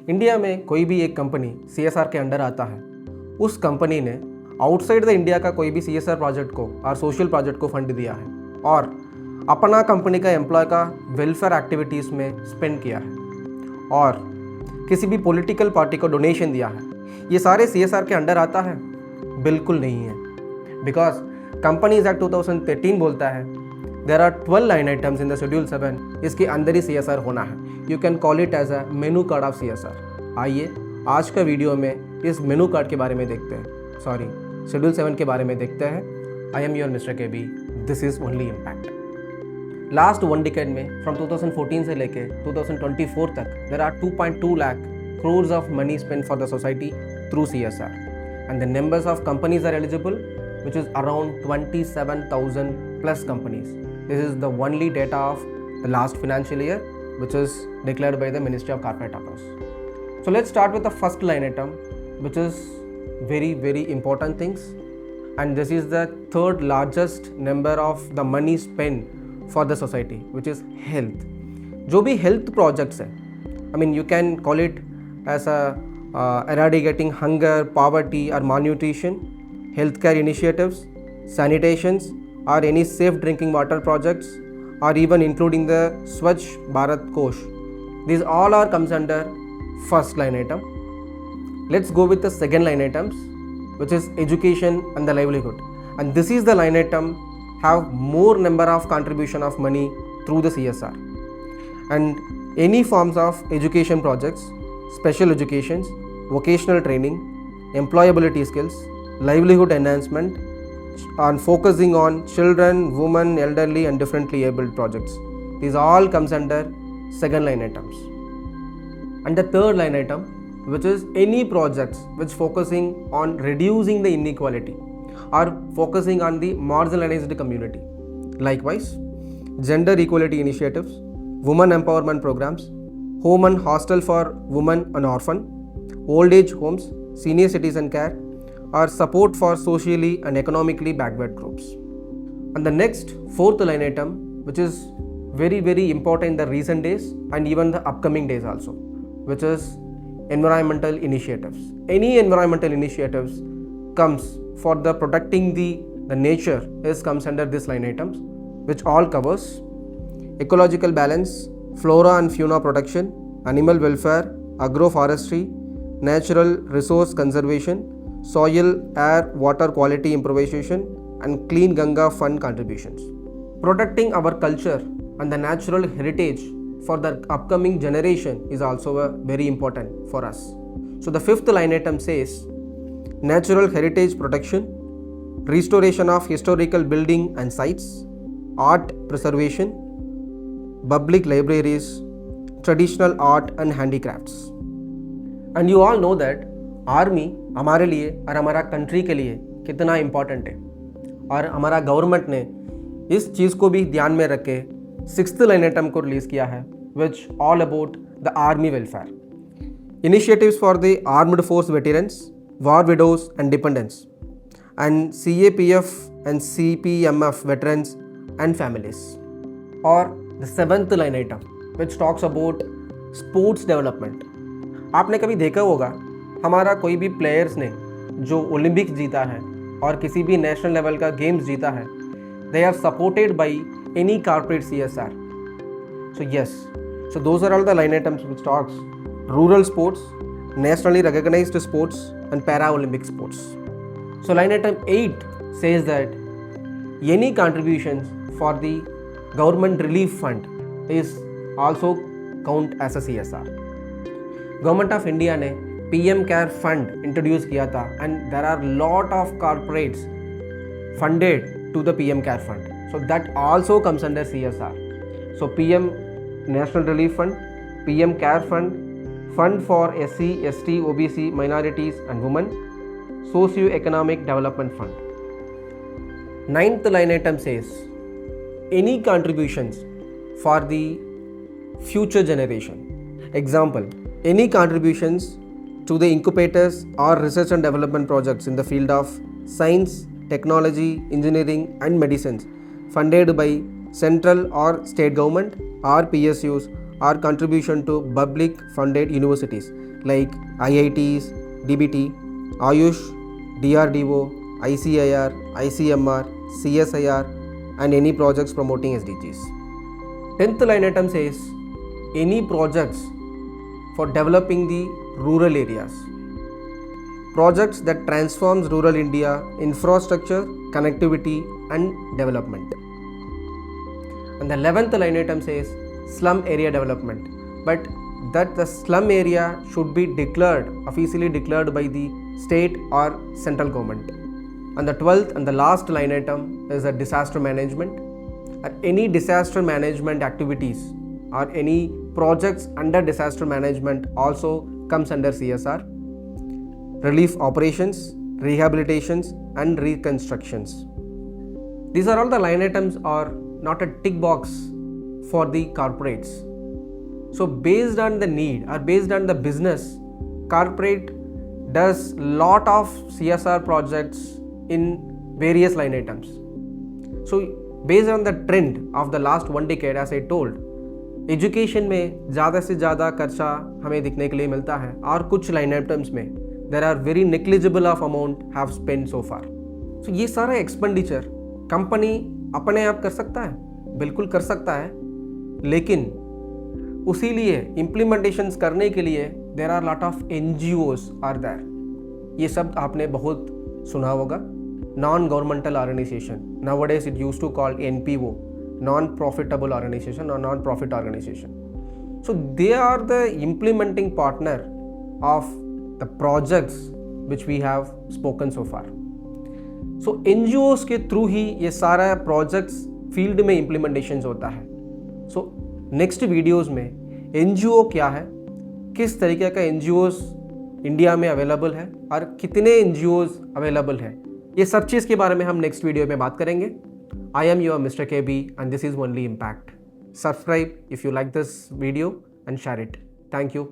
India में कोई भी एक कंपनी CSR के अंडर आता है, उस कंपनी ने आउटसाइड द इंडिया का कोई भी CSR प्रोजेक्ट को और सोशल प्रोजेक्ट को फंड दिया है और अपना कंपनी का एम्प्लॉय का वेलफेयर एक्टिविटीज़ में स्पेंड किया है और किसी भी पॉलिटिकल पार्टी को डोनेशन दिया है। ये सारे CSR के अंडर आता है? बिल्कुल नहीं है, बिकॉज कंपनीज एक्ट 2013 बोलता है there are 12 line items in the schedule 7, इसके अंदर ही CSR होना है। You can call it as a menu card of CSR। आइए आज का वीडियो में इस मेनू कार्ड के बारे में देखते हैं, सॉरी शेड्यूल 7 के बारे में देखते हैं। I am your mister KB, this is only impact. Last 1 decade में फ्रॉम 2014 से लेके 2024 तक there are 2.2 lakh crores of money spent for the society through CSR, and the numbers of companies are eligible, which is around 27,000 plus companies. This is the only data of the last financial year, which is declared by the Ministry of Corporate Affairs. So let's start with the first line item, which is very important things, and this is the third largest number of the money spent for the society, which is health. जो भी health projects है, I mean you can call it as a eradicating hunger, poverty or malnutrition, healthcare initiatives, sanitations or any safe drinking water projects, or even including the Swachh Bharat Kosh. These all are comes under first line item. Let's go with the second line items, which is education and the livelihood. And this is the line item have more number of contribution of money through the CSR. And any forms of education projects, special educations, vocational training, employability skills, livelihood enhancement, and focusing on children, women, elderly and differently abled projects. These all comes under second line items. And the third line item, which is any projects which focusing on reducing the inequality or focusing on the marginalized community. Likewise, gender equality initiatives, women empowerment programs, home and hostel for women and orphan, old age homes, senior citizen care, or support for socially and economically backward groups. And the next fourth line item, which is very important in the recent days and even the upcoming days also, which is environmental initiatives. Any environmental initiatives comes for the protecting the nature is comes under this line items, which all covers ecological balance, flora and fauna protection, animal welfare, agroforestry, natural resource conservation, soil, air, water quality improvisation, and Clean Ganga Fund contributions. Protecting our culture and the natural heritage for the upcoming generation is also very important for us. So the fifth line item says natural heritage protection, restoration of historical building and sites, art preservation, public libraries, traditional art and handicrafts. And you all know that army हमारे लिए और हमारा country के लिए कितना important है और हमारा गवर्नमेंट ने इस चीज़ को भी ध्यान में रख के सिक्स्थ लाइन आइटम को रिलीज़ किया है, which all about the army welfare initiatives for the armed force veterans, war widows and dependents, and CAPF and CPMF veterans and families. और the seventh line item which talks about sports development. आपने कभी देखा होगा हमारा कोई भी players ने जो ओलंपिक्स जीता है और किसी भी नेशनल लेवल का गेम्स जीता है, they are supported by any corporate CSR. So yes, so those are all the line items which talks rural sports, nationally recognized sports and para-Olympic sports. So line item 8 says that any contributions for the government relief fund is also count as a CSR. Government of India ने PM care fund introduce किया था and there are lot of corporates funded to the PM care fund, so that also comes under CSR. So PM national relief fund, PM care fund, fund for SC, ST, OBC, minorities and women, socio economic development fund. Ninth line item says any contributions for the future generation. Example, any contributions to the incubators or research and development projects in the field of science, technology, engineering and medicines funded by central or state government or PSUs our contribution to public funded universities like IITs, DBT, Ayush, DRDO, ICIR, ICMR, CSIR, and any projects promoting SDGs. 10th line item says any projects for developing the rural areas. Projects that transforms rural India infrastructure, connectivity and development. And the 11th line item says slum area development, but that the slum area should be officially declared by the state or central government. And the 12th and the last line item is a disaster management. Any disaster management activities or any projects under disaster management also comes under CSR. Relief operations, rehabilitations and reconstructions. These are all the line items are not a tick box for the corporates. So based on the need or based on the business, corporate does lot of CSR projects in various line items. So based on the trend of the last 1 decade, as I told, education में ज़्यादा से ज़्यादा खर्चा हमें दिखने के लिए मिलता है और कुछ लाइन आइटम्स में there are very negligible of amount have spend so far. So ये सारा एक्सपेंडिचर कंपनी अपने आप कर सकता है, बिल्कुल कर सकता है, लेकिन उसी लिए इम्प्लीमेंटेशंस करने के लिए there are lot of NGOs are there. ये शब्द आपने बहुत सुना होगा, non governmental organisation. Nowadays it used to call NPO, non-profitable organization or non-profit organization. So they are the implementing partner of the projects which we have spoken so far. So NGOs के through ही ये सारा projects field में implementation होता है. So next videos में NGO क्या है, किस तरीके का NGOs इंडिया में अवेलेबल है और कितने NGOs अवेलेबल है, ये सब चीज़ के बारे में हम नेक्स्ट वीडियो में बात करेंगे. I am your Mr. KB and this is only Impact. Subscribe if you like this video and share it. Thank you.